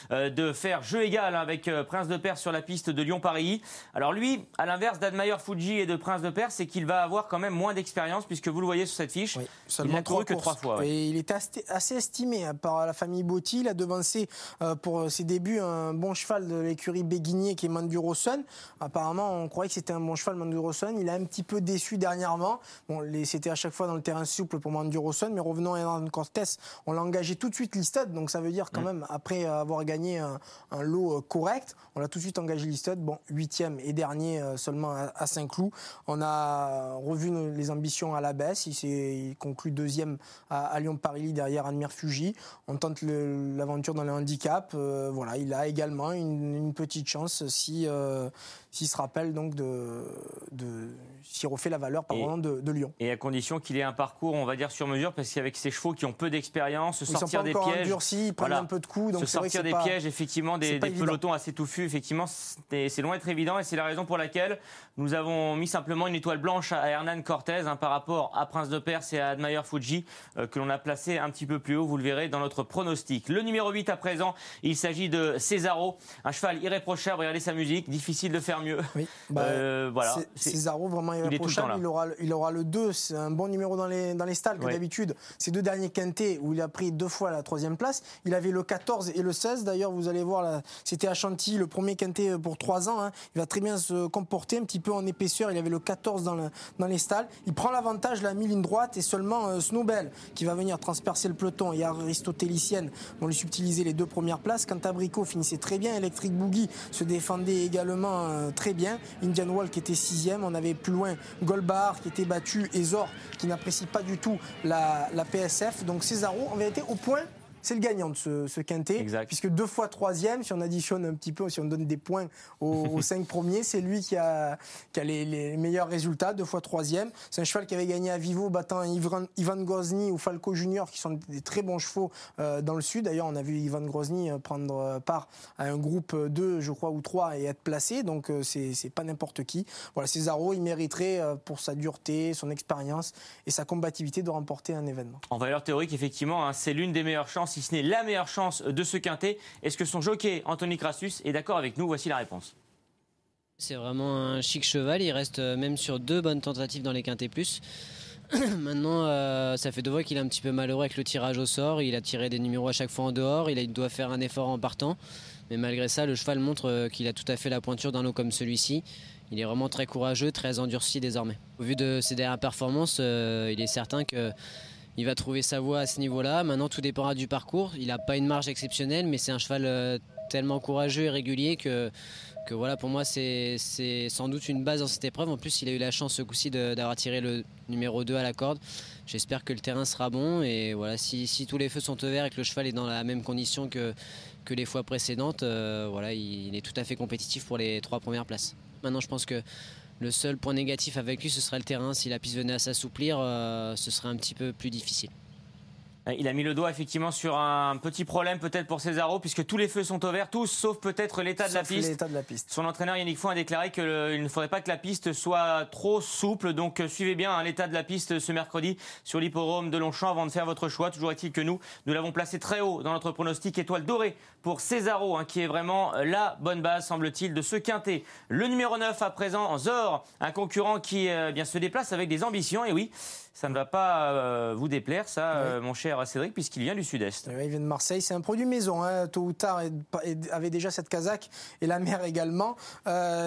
de faire jeu égal avec Prince de Perse sur la piste de Lyon-Paris. Alors lui, à l'inverse d'Admire Fuji et de Prince de Perse, c'est qu'il va avoir quand même moins d'expérience, puisque vous le voyez sur cette fiche, oui, il n'a couru que 3 fois. Ouais. Et il est assez estimé par la famille Botti. Il a devancé pour ses débuts un bon cheval de l'écurie Béguinier qui est Manduro Sun. Apparemment, on croyait que c'était un bon cheval, Manduro Sun. Il a un petit peu déçu dernièrement. Bon, c'était à chaque fois dans le terrain souple pour Manduro Sun, mais revenons à Hernan Cortés, on l'a engagé tout de suite listed, donc ça veut dire quand même, après avoir gagné un lot correct, on l'a tout de suite engagé listed. Bon, 8e et dernier seulement à Saint-Cloud. On a revu les ambitions à la baisse. Il conclut 2e à Lyon-Paris derrière Admire Fuji. On tente l'aventure dans le handicap. Voilà, il a également une petite chance s'il se rappelle donc s'il refait la valeur de Lyon. Et à condition qu'il ait un parcours, on va dire, sur mesure, parce qu'avec ces chevaux qui ont peu d'expérience, se sortir des pièges, endurcis, ils prennent un peu de coups, donc se sortir des pièges, effectivement, des pelotons assez touffus, effectivement, c'est loin d'être évident, et c'est la raison pour laquelle nous avons mis simplement une étoile blanche à Hernan Cortés par rapport à Prince de Perse et à Admire Fuji, que l'on a placé un petit peu plus haut, vous le verrez dans notre pronostic. Le numéro 8 à présent, il s'agit de Cesaro, un cheval irréprochable, regardez sa musique, difficile de faire mieux. Oui, voilà. Cesaro, vraiment irréprochable, il aura le 2, c'est un bon numéro dans les stalles, que d'habitude, ces 2 derniers quintés où il a pris 2 fois la 3e place, il avait le 14 et le 16, d'ailleurs vous allez voir, c'était à Chantilly, le premier quintet pour 3 ans, il va très bien se comporter, un petit peu en épaisseur, il avait le 14 dans les stalles, il prend l'avantage, la mi-ligne droite, et seulement Snowbell qui va venir transpercer le peloton, et Aristotélicienne vont lui subtiliser les 2 premières places. Quant à Brico finissait très bien, Electric Boogie se défendait également très bien, Indian Wall qui était 6e, on avait plus loin Goldbar qui était battu, et Zor qui n'apprécie pas du tout la PSF. Donc Cesaro, en vérité, au point, c'est le gagnant de ce quintet, exact. Puisque 2 fois 3e, si on additionne un petit peu, si on donne des points aux 5 premiers, c'est lui qui a les meilleurs résultats, 2 fois 3e. C'est un cheval qui avait gagné à Vivo, battant Ivan Grozny ou Falco Junior, qui sont des très bons chevaux dans le sud. D'ailleurs, on a vu Ivan Grozny prendre part à un groupe 2, je crois, ou 3, et être placé, donc c'est pas n'importe qui. Voilà, Cesaro, il mériterait, pour sa dureté, son expérience et sa combativité, de remporter un événement. En valeur théorique, effectivement, c'est l'une des meilleures chances, si ce n'est la meilleure chance de ce quintet. Est-ce que son jockey, Anthony Crassus, est d'accord avec nous? Voici la réponse. C'est vraiment un chic cheval, il reste même sur 2 bonnes tentatives dans les quintets plus. Maintenant, ça fait 2 fois qu'il est un petit peu malheureux avec le tirage au sort, il a tiré des numéros à chaque fois en dehors, il doit faire un effort en partant. Mais malgré ça, le cheval montre qu'il a tout à fait la pointure d'un lot comme celui-ci. Il est vraiment très courageux, très endurci désormais. Au vu de ses dernières performances, il est certain qu'il va trouver sa voie à ce niveau-là. Maintenant, tout dépendra du parcours. Il n'a pas une marge exceptionnelle, mais c'est un cheval tellement courageux et régulier que voilà, pour moi, c'est sans doute une base dans cette épreuve. En plus, il a eu la chance ce coup-ci d'avoir tiré le numéro 2 à la corde. J'espère que le terrain sera bon. Et voilà, si tous les feux sont au vert et que le cheval est dans la même condition que les fois précédentes, voilà, il est tout à fait compétitif pour les 3 premières places. Maintenant, je pense que le seul point négatif avec lui, ce serait le terrain. Si la piste venait à s'assouplir, ce serait un petit peu plus difficile. Il a mis le doigt effectivement sur un petit problème peut-être pour Cesaro, puisque tous les feux sont au vert, tous sauf peut-être l'état de la piste. Son entraîneur Yannick Foin a déclaré qu'il ne faudrait pas que la piste soit trop souple, donc suivez bien l'état de la piste ce mercredi sur l'hippodrome de Longchamp avant de faire votre choix. Toujours est-il que nous l'avons placé très haut dans notre pronostic étoile dorée pour Cesaro, qui est vraiment la bonne base semble-t-il de ce quintet. Le numéro 9 à présent, Zor, un concurrent qui bien se déplace avec des ambitions, et oui, ça ne va pas vous déplaire, ça, mon cher Cédric, puisqu'il vient du Sud-Est. Oui, il vient de Marseille. C'est un produit maison, tôt ou tard, avait déjà cette casaque, et la mère également.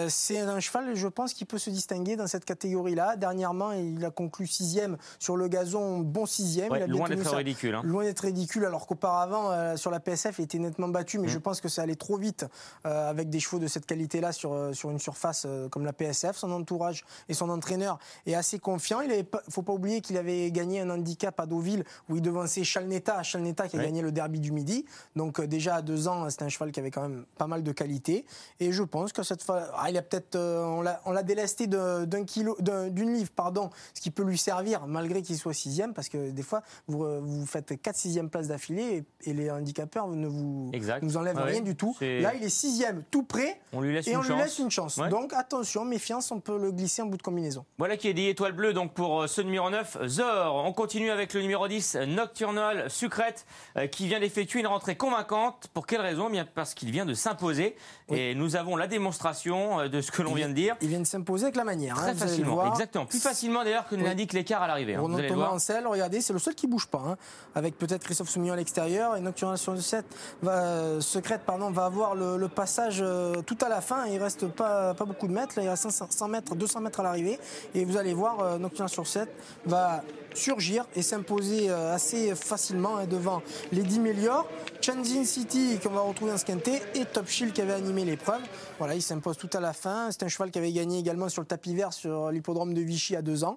C'est un cheval, je pense, qui peut se distinguer dans cette catégorie-là. Dernièrement, il a conclu 6e sur le gazon, bon 6e. Ouais, loin d'être ridicule. Loin d'être ridicule, alors qu'auparavant, sur la PSF, il était nettement battu, mais je pense que ça allait trop vite avec des chevaux de cette qualité-là sur une surface comme la PSF. Son entourage et son entraîneur est assez confiant. Il ne faut pas oublier qu'il avait gagné un handicap à Deauville où il devançait Chalneta qui a gagné le derby du Midi. Donc déjà à 2 ans, c'était un cheval qui avait quand même pas mal de qualité. Et je pense que cette fois, il a peut-être, on l'a délesté d'une livre, ce qui peut lui servir malgré qu'il soit 6e, parce que des fois vous faites 4 6e places d'affilée et les handicapeurs ne vous enlèvent rien du tout. Là, il est 6e, tout prêt, on lui laisse une chance. Ouais. Donc attention, méfiance, on peut le glisser en bout de combinaison. Voilà qui est dit étoile bleue donc pour ce numéro 9, Zor. On continue avec le numéro 10, Nocturne. Nocturnal Sucrète qui vient d'effectuer une rentrée convaincante. Pour quelle raison? Bien parce qu'il vient de s'imposer. Oui. Et nous avons la démonstration de ce que l'on vient de dire. Il vient de s'imposer avec la manière. Très facilement, exactement. Plus facilement d'ailleurs que ne l'indique l'écart à l'arrivée. Renaud Thomas en selle, regardez, c'est le seul qui bouge pas. Avec peut-être Christophe Soumillon à l'extérieur. Et Nocturnal Sucrète va avoir le passage tout à la fin. Il reste pas beaucoup de mètres. Là, il reste 100 mètres, 200 mètres à l'arrivée. Et vous allez voir, Nocturnal Sucrète va surgir et s'imposer assez facilement devant Lady Melior, Changing City qu'on va retrouver dans ce quintet et Top Shield qui avait animé l'épreuve. Voilà, il s'impose tout à la fin. C'est un cheval qui avait gagné également sur le tapis vert sur l'hippodrome de Vichy à 2 ans.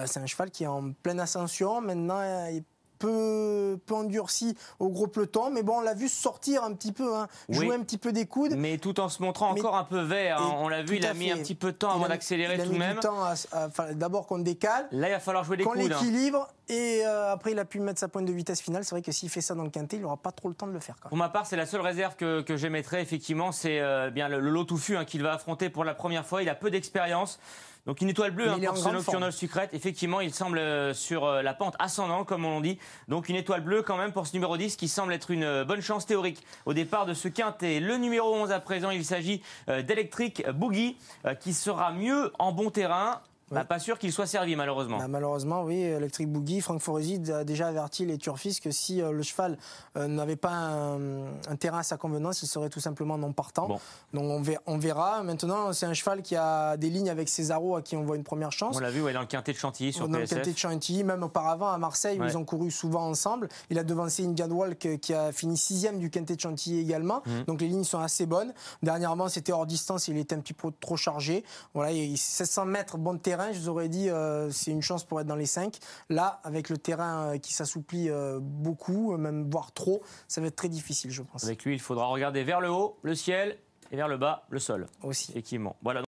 C'est un cheval qui est en pleine ascension. Maintenant, il peu endurci au gros peloton, mais bon, on l'a vu sortir un petit peu, jouer un petit peu des coudes. Mais tout en se montrant encore un peu vert, on l'a vu, il a mis un petit peu de temps avant d'accélérer tout de même. Il a mis du temps d'abord qu'on décale, là il va falloir jouer des coudes. Qu'on l'équilibre, et après il a pu mettre sa pointe de vitesse finale. C'est vrai que s'il fait ça dans le quintet, il n'aura pas trop le temps de le faire. Pour ma part, c'est la seule réserve que j'émettrais, effectivement, c'est bien le lot touffu qu'il va affronter pour la première fois. Il a peu d'expérience. Donc une étoile bleue pour ce Nocturnal Sucrète. Effectivement, il semble sur la pente ascendante, comme on dit. Donc une étoile bleue quand même pour ce numéro 10 qui semble être une bonne chance théorique au départ de ce quintet. Le numéro 11 à présent, il s'agit d'Electric Boogie qui sera mieux en bon terrain. Oui. Pas sûr qu'il soit servi malheureusement. Malheureusement, oui. Electric Boogie, Franck Foresi a déjà averti les turfistes que si le cheval n'avait pas un terrain à sa convenance, il serait tout simplement non partant. Bon. Donc on verra. Maintenant, c'est un cheval qui a des lignes avec Césaro à qui on voit une première chance. On l'a vu dans le quintet de Chantilly sur PSF. Dans le quintet de Chantilly, même auparavant à Marseille où ils ont couru souvent ensemble. Il a devancé Indian Walk qui a fini 6e du quintet de Chantilly également. Donc les lignes sont assez bonnes. Dernièrement, c'était hors distance, il était un petit peu trop chargé. Voilà, il 700 mètres, bon terrain. Je vous aurais dit c'est une chance pour être dans les 5. Là, avec le terrain qui s'assouplit beaucoup, même voire trop, ça va être très difficile, je pense. Avec lui, il faudra regarder vers le haut, le ciel, et vers le bas, le sol. Aussi. Effectivement. Voilà.